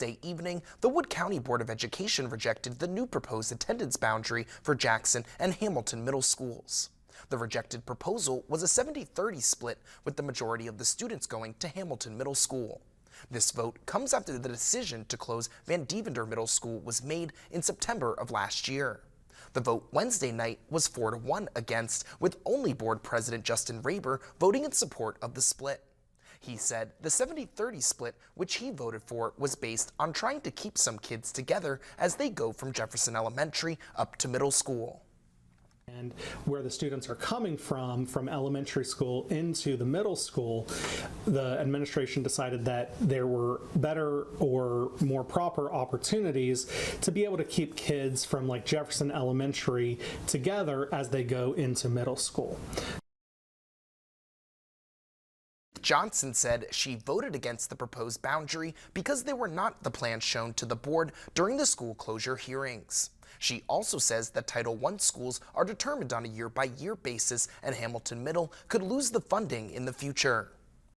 Day evening, the Wood County Board of Education rejected the new proposed attendance boundary for Jackson and Hamilton middle schools. The rejected proposal was a 70-30 split, with the majority of the students going to Hamilton Middle School. This vote comes after the decision to close Van Deventer Middle School was made in September of last year. The vote Wednesday night was 4-1 against, with only board president Justin Raber voting in support of the split. He said the 70-30 split, which he voted for, was based on trying to keep some kids together as they go from Jefferson Elementary up to middle school. And where the students are coming from elementary school into the middle school, the administration decided that there were better or more proper opportunities to be able to keep kids from like Jefferson Elementary together as they go into middle school. Johnson said she voted against the proposed boundary because they were not the plans shown to the board during the school closure hearings. She also says that Title I schools are determined on a year-by-year basis, and Hamilton Middle could lose the funding in the future.